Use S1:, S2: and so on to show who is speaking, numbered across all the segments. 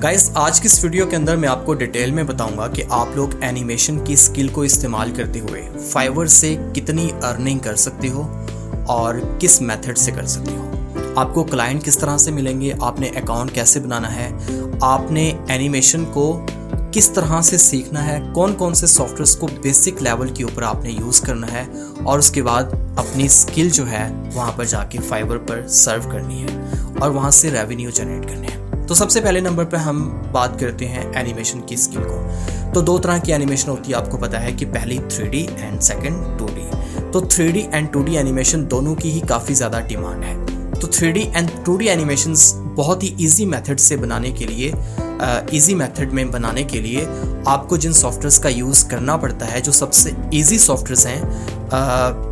S1: Guys, आज की इस वीडियो के अंदर मैं आपको डिटेल में बताऊंगा कि आप लोग एनिमेशन की स्किल को इस्तेमाल करते हुए फाइवर से कितनी अर्निंग कर सकते हो और किस मेथड से कर सकते हो। आपको क्लाइंट किस तरह से मिलेंगे, आपने अकाउंट कैसे बनाना है, आपने एनिमेशन को किस तरह से सीखना है, कौन कौन से सॉफ्टवेयर्स को बेसिक लेवल के ऊपर आपने यूज़ करना है और उसके बाद अपनी स्किल जो है वहाँ पर जाके फाइवर पर सर्व करनी है और वहाँ से रेवेन्यू जनरेट करने हैं। तो सबसे पहले नंबर पे हम बात करते हैं एनिमेशन की स्किल को। तो दो तरह की एनिमेशन होती है, आपको पता है कि पहली 3D एंड सेकंड 2D। तो 3D एंड 2D एनिमेशन दोनों की ही काफ़ी ज़्यादा डिमांड है। तो 3D एंड 2D एनिमेशंस बहुत ही इजी मेथड से बनाने के लिए इजी मेथड में बनाने के लिए आपको जिन सॉफ्टवेयर्स का यूज़ करना पड़ता है, जो सबसे इजी सॉफ्टवेयर्स हैं,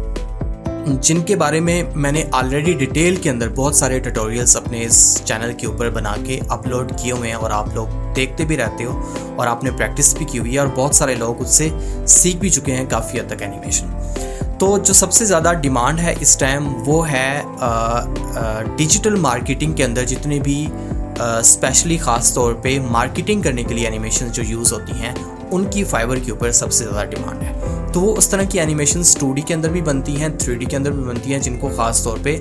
S1: जिनके बारे में मैंने ऑलरेडी डिटेल के अंदर बहुत सारे ट्यूटोरियल्स अपने इस चैनल के ऊपर बना के अपलोड किए हुए हैं और आप लोग देखते भी रहते हो और आपने प्रैक्टिस भी की हुई है और बहुत सारे लोग उससे सीख भी चुके हैं काफ़ी हद तक एनिमेशन। तो जो सबसे ज़्यादा डिमांड है इस टाइम वो है डिजिटल मार्केटिंग के अंदर जितने भी स्पेशली ख़ास तौर पे मार्केटिंग करने के लिए एनिमेशन जो यूज़ होती हैं उनकी फाइवर के ऊपर सबसे ज़्यादा डिमांड है। तो वो उस तरह की एनिमेशंस 2D के अंदर भी बनती हैं, 3D के अंदर भी बनती हैं, जिनको ख़ास तौर पे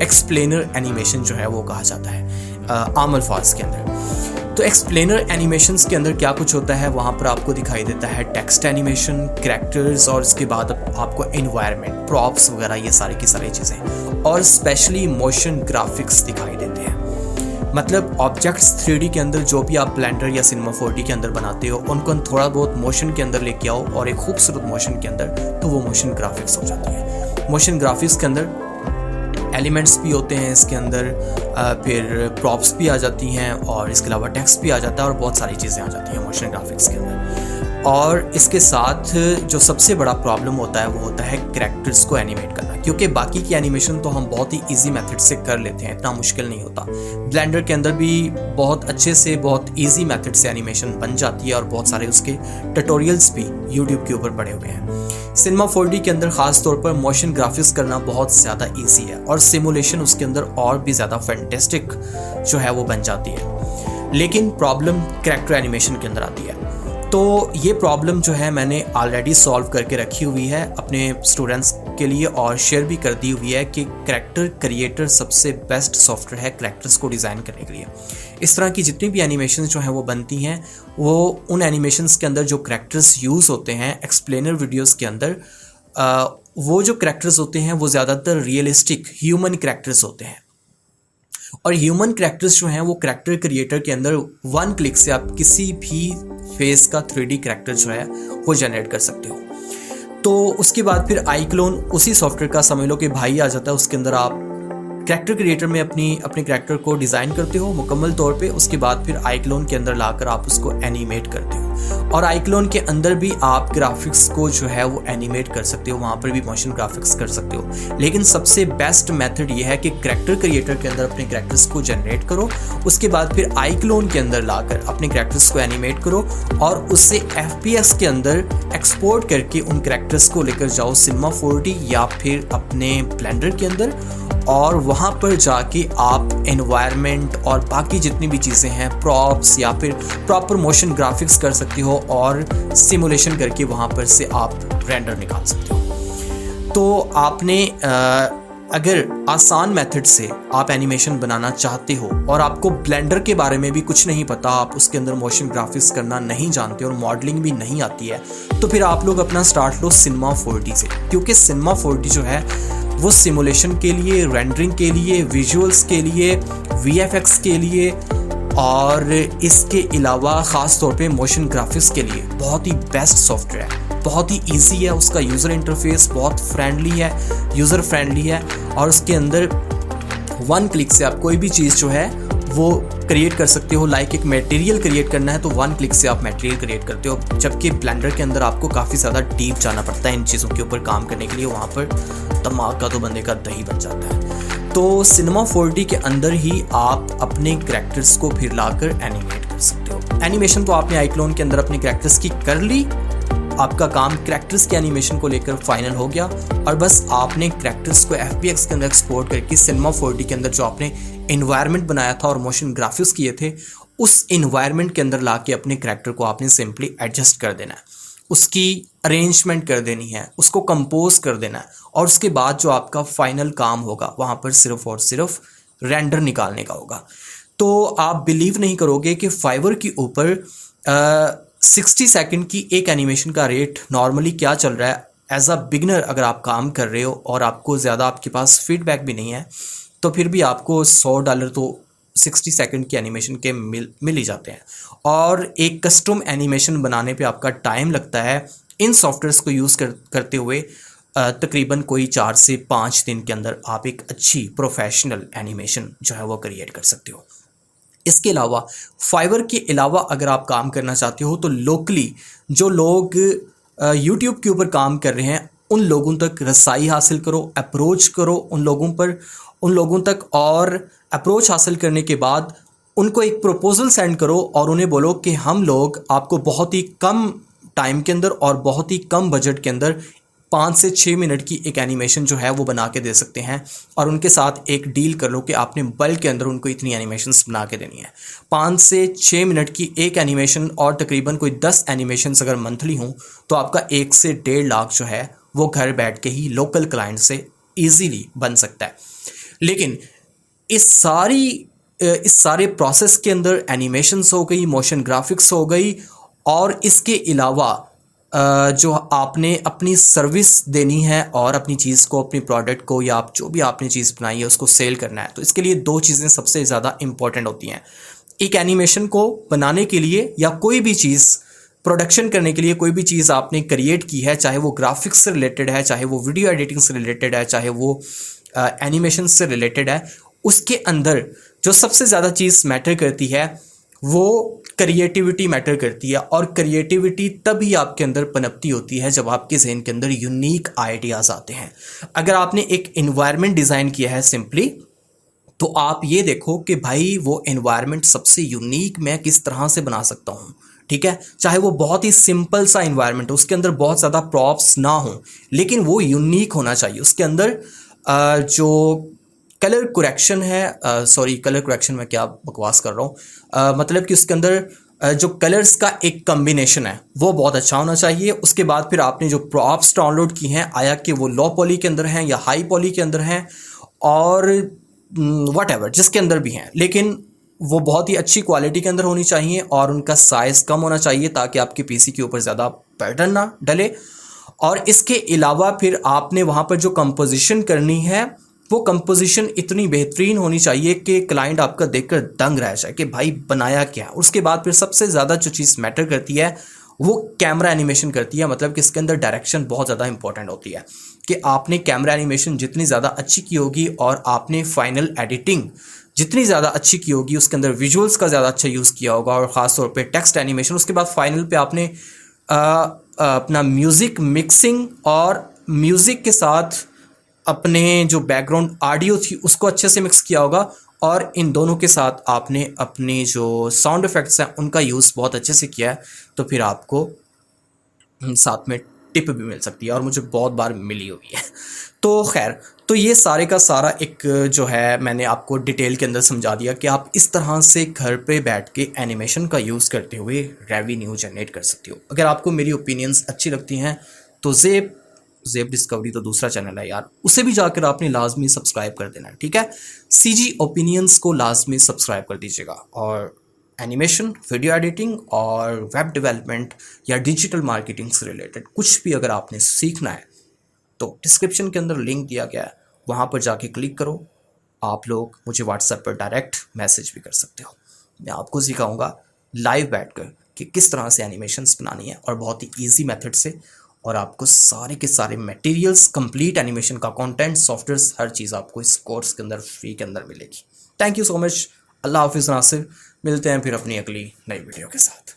S1: एक्सप्लेनर एनिमेशन जो है वो कहा जाता है आम अल्फाज के अंदर। तो एक्सप्लेनर एनिमेशंस के अंदर क्या कुछ होता है, वहाँ पर आपको दिखाई देता है टेक्स्ट एनिमेशन, कैरेक्टर्स और उसके बाद आपको एनवायरनमेंट, प्रॉप्स वगैरह, ये सारी की सारी चीज़ें और स्पेशली मोशन ग्राफिक्स दिखाई देते हैं। मतलब ऑब्जेक्ट्स 3D के अंदर जो भी आप ब्लेंडर या सिनेमा 4D के अंदर बनाते हो उनको थोड़ा बहुत मोशन के अंदर लेके आओ और एक खूबसूरत मोशन के अंदर, तो वो मोशन ग्राफिक्स हो जाती है। मोशन ग्राफिक्स के अंदर एलिमेंट्स भी होते हैं, इसके अंदर फिर प्रॉप्स भी आ जाती हैं और इसके अलावा टेक्स्ट भी आ जाता है और बहुत सारी चीज़ें आ जाती हैं मोशन ग्राफिक्स के अंदर। और इसके साथ जो सबसे बड़ा प्रॉब्लम होता है वो होता है कैरेक्टर्स को एनिमेट करना, क्योंकि बाकी की एनिमेशन तो हम बहुत ही इजी मेथड से कर लेते हैं, इतना मुश्किल नहीं होता। ब्लेंडर के अंदर भी बहुत अच्छे से बहुत इजी मेथड से एनिमेशन बन जाती है और बहुत सारे उसके ट्यूटोरियल्स भी यूट्यूब के ऊपर पड़े हुए हैं। सिनेमा 4D के अंदर ख़ास तौर पर मोशन ग्राफिक्स करना बहुत ज़्यादा ईजी है और सिमुलेशन उसके अंदर और भी ज़्यादा फैंटेस्टिक जो है वो बन जाती है। लेकिन प्रॉब्लम कैरेक्टर एनिमेशन के अंदर आती है। तो ये प्रॉब्लम जो है मैंने ऑलरेडी सॉल्व करके रखी हुई है अपने स्टूडेंट्स के लिए और शेयर भी कर दी हुई है कि कैरेक्टर क्रिएटर सबसे बेस्ट सॉफ्टवेयर है कैरेक्टर्स को डिज़ाइन करने के लिए। इस तरह की जितनी भी एनिमेशंस जो हैं वो बनती हैं, वो उन एनिमेशंस के अंदर जो कैरेक्टर्स यूज़ होते हैं एक्सप्लेनर वीडियोज़ के अंदर, वो जो कैरेक्टर्स होते हैं वो ज़्यादातर रियलिस्टिक ह्यूमन कैरेक्टर्स होते हैं। और ह्यूमन कैरेक्टर्स जो हैं वो कैरेक्टर क्रिएटर के अंदर 1 क्लिक से आप किसी भी फेस का 3D कैरेक्टर जो है वो जनरेट कर सकते हो। तो उसके बाद फिर आई क्लोन उसी सॉफ्टवेयर का समझ लो कि भाई आ जाता है, उसके अंदर आप कैरेक्टर क्रिएटर में अपने कैरेक्टर को डिज़ाइन करते हो मुकम्मल तौर पे। उसके बाद फिर आई क्लोन के अंदर लाकर आप उसको एनिमेट करते हो और आई क्लोन के अंदर भी आप ग्राफिक्स को जो है वो एनिमेट कर सकते हो, वहाँ पर भी मोशन ग्राफिक्स कर सकते हो। लेकिन सबसे बेस्ट मेथड ये है कि कैरेक्टर क्रिएटर के अंदर अपने कैरेक्टर्स को जनरेट करो, उसके बाद फिर आई क्लोन के अंदर लाकर अपने कैरेक्टर्स को एनिमेट करो और उससे FPS के अंदर एक्सपोर्ट करके उन कैरेक्टर्स को लेकर जाओ सिनेमा 4D या फिर अपने ब्लेंडर के अंदर और वहाँ पर जाके आप एनवायरनमेंट और बाकी जितनी भी चीज़ें हैं, प्रॉप्स या फिर प्रॉपर मोशन ग्राफिक्स कर सकते हो और सिमुलेशन करके वहाँ पर से आप रेंडर निकाल सकते हो। तो आपने अगर आसान मेथड से आप एनिमेशन बनाना चाहते हो और आपको ब्लेंडर के बारे में भी कुछ नहीं पता, आप उसके अंदर मोशन ग्राफिक्स करना नहीं जानते और मॉडलिंग भी नहीं आती है, तो फिर आप लोग अपना स्टार्ट लो सिनेमा 4D से, क्योंकि सिनेमा 4D जो है वो सिमुलेशन के लिए, रेंडरिंग के लिए, विजुअल्स के लिए, VFX के लिए और इसके अलावा ख़ास तौर पे मोशन ग्राफिक्स के लिए बहुत ही बेस्ट सॉफ्टवेयर है। बहुत ही इजी है, उसका यूज़र इंटरफेस बहुत फ्रेंडली है, यूज़र फ्रेंडली है और उसके अंदर 1 क्लिक से आप कोई भी चीज़ जो है वो क्रिएट कर सकते हो। लाइक एक मटेरियल क्रिएट करना है तो 1 क्लिक से आप मटेरियल क्रिएट करते हो, जबकि ब्लेंडर के अंदर आपको काफ़ी ज़्यादा डीप जाना पड़ता है इन चीज़ों के ऊपर काम करने के लिए। वहाँ पर दिमाग का तो बंदे का दही बन जाता है। तो सिनेमा 4D के अंदर ही आप अपने कैरेक्टर्स को फिर लाकर एनिमेट कर सकते हो। एनिमेशन तो आपने आई क्लोन के अंदर अपने कैरेक्टर्स की कर ली, आपका काम कैरेक्टर्स के एनिमेशन को लेकर फाइनल हो गया और बस आपने कैरेक्टर्स को FBX के अंदर एक्सपोर्ट करके सिनेमा 4D के अंदर जो आपने एनवायरनमेंट बनाया था और मोशन ग्राफिक्स किए थे उस इन्वायरमेंट के अंदर ला के अपने करैक्टर को आपने सिंपली एडजस्ट कर देना है, उसकी अरेंजमेंट कर देनी है, उसको कंपोज कर देना है, और उसके बाद जो आपका फाइनल काम होगा वहाँ पर सिर्फ और सिर्फ रेंडर निकालने का होगा। तो आप बिलीव नहीं करोगे कि फाइवर के ऊपर 60 सेकंड की एक एनिमेशन का रेट नॉर्मली क्या चल रहा है। एज अ बिगनर अगर आप काम कर रहे हो और आपको ज़्यादा आपके पास फीडबैक भी नहीं है, तो फिर भी आपको $100 तो 60 सेकंड की एनिमेशन के मिल ही जाते हैं। और एक कस्टम एनिमेशन बनाने पे आपका टाइम लगता है इन सॉफ्टवेयर्स को यूज़ करते हुए तकरीबन कोई 4 से 5 दिन के अंदर आप एक अच्छी प्रोफेशनल एनिमेशन जो है वो क्रिएट कर सकते हो। इसके अलावा फाइवर के अलावा अगर आप काम करना चाहते हो तो लोकली जो लोग यूट्यूब के ऊपर काम कर रहे हैं उन लोगों तक रसाई हासिल करो, अप्रोच करो उन लोगों तक, और अप्रोच हासिल करने के बाद उनको एक प्रपोजल सेंड करो और उन्हें बोलो कि हम लोग आपको बहुत ही कम टाइम के अंदर और बहुत ही कम बजट के अंदर 5 से 6 मिनट की एक एनिमेशन जो है वो बना के दे सकते हैं। और उनके साथ एक डील कर लो कि आपने बल्क के अंदर उनको इतनी एनिमेशंस बना के देनी है। 5 से 6 मिनट की एक एनिमेशन और तकरीबन कोई 10 एनिमेशंस अगर मंथली हों तो आपका 1 से 1.5 लाख जो है वो घर बैठ के ही लोकल क्लाइंट से ईजीली बन सकता है। लेकिन इस सारे प्रोसेस के अंदर एनिमेशंस हो गई, मोशन ग्राफिक्स हो गई, और इसके अलावा जो आपने अपनी सर्विस देनी है और अपनी चीज़ को, अपनी प्रोडक्ट को, या आप जो भी आपने चीज़ बनाई है उसको सेल करना है, तो इसके लिए 2 चीज़ें सबसे ज़्यादा इम्पॉर्टेंट होती हैं। एक एनिमेशन को बनाने के लिए या कोई भी चीज़ प्रोडक्शन करने के लिए, कोई भी चीज़ आपने क्रिएट की है, चाहे वो ग्राफिक्स से रिलेटेड है, चाहे वो वीडियो एडिटिंग से रिलेटेड है, चाहे वो एनिमेशन से रिलेटेड है, उसके अंदर जो सबसे ज़्यादा चीज़ मैटर करती है वो क्रिएटिविटी मैटर करती है। और क्रिएटिविटी तभी आपके अंदर पनपती होती है जब आपके जहन के अंदर यूनिक आइडियाज़ आते हैं। अगर आपने एक एनवायरनमेंट डिज़ाइन किया है सिंपली, तो आप ये देखो कि भाई वो एनवायरनमेंट सबसे यूनिक मैं किस तरह से बना सकता हूँ, ठीक है। चाहे वो बहुत ही सिंपल सा एनवायरनमेंट हो, उसके अंदर बहुत ज़्यादा प्रॉप्स ना हो, लेकिन वो यूनिक होना चाहिए। उसके अंदर जो कलर करेक्शन है, कलर करेक्शन में क्या बकवास कर रहा हूँ, मतलब कि उसके अंदर जो कलर्स का एक कम्बिनेशन है वो बहुत अच्छा होना चाहिए। उसके बाद फिर आपने जो प्रॉप्स डाउनलोड की हैं, आया कि वो लो पॉली के अंदर हैं या हाई पॉली के अंदर हैं, और व्हाटएवर जिसके अंदर भी हैं, लेकिन वो बहुत ही अच्छी क्वालिटी के अंदर होनी चाहिए और उनका साइज़ कम होना चाहिए ताकि आपके पीसी के ऊपर ज़्यादा पैटर्न ना डले। और इसके अलावा फिर आपने वहाँ पर जो कंपोजिशन करनी है वो कंपोजिशन इतनी बेहतरीन होनी चाहिए कि क्लाइंट आपका देखकर दंग रह जाए कि भाई बनाया क्या। उसके बाद फिर सबसे ज़्यादा जो चीज़ मैटर करती है वो कैमरा एनिमेशन करती है, मतलब कि इसके अंदर डायरेक्शन बहुत ज़्यादा इंपॉर्टेंट होती है कि आपने कैमरा एनिमेशन जितनी ज़्यादा अच्छी की होगी और आपने फाइनल एडिटिंग जितनी ज़्यादा अच्छी की होगी, उसके अंदर विजुअल्स का ज़्यादा अच्छा यूज़ किया होगा और ख़ास तौर पे टेक्स्ट एनिमेशन। उसके बाद फाइनल पे आपने अपना म्यूज़िक मिक्सिंग और म्यूज़िक के साथ अपने जो बैकग्राउंड ऑडियो थी उसको अच्छे से मिक्स किया होगा, और इन दोनों के साथ आपने अपने जो साउंड इफ़ेक्ट्स हैं उनका यूज़ बहुत अच्छे से किया है, तो फिर आपको साथ में टिप भी मिल सकती है, और मुझे बहुत बार मिली हुई है। तो खैर, तो ये सारे का सारा एक जो है मैंने आपको डिटेल के अंदर समझा दिया कि आप इस तरह से घर पे बैठ के एनिमेशन का यूज़ करते हुए रेवेन्यू जनरेट कर सकते हो। अगर आपको मेरी ओपिनियंस अच्छी लगती हैं तो ज़ेब डिस्कवरी तो दूसरा चैनल है यार, उसे भी जाकर आपने लाजमी सब्सक्राइब कर देना है, ठीक है। सीजी ओपिनियंस को लाजमी सब्सक्राइब कर दीजिएगा। और एनिमेशन, वीडियो एडिटिंग और वेब डेवलपमेंट या डिजिटल मार्केटिंग से रिलेटेड कुछ भी अगर आपने सीखना है तो डिस्क्रिप्शन के अंदर लिंक दिया गया है, वहाँ पर जाके क्लिक करो। आप लोग मुझे व्हाट्सएप पर डायरेक्ट मैसेज भी कर सकते हो। मैं आपको सिखाऊंगा लाइव बैठकर कि किस तरह से एनिमेशंस बनानी है, और बहुत ही ईजी मेथड से, और आपको सारे के सारे मटेरियल्स, कंप्लीट एनिमेशन का कंटेंट, सॉफ्टवेयर्स, हर चीज़ आपको इस कोर्स के अंदर फ्री के अंदर मिलेगी। Thank you so much. अल्लाह हाफिज़ नासिर। मिलते हैं फिर अपनी अगली नई वीडियो के साथ।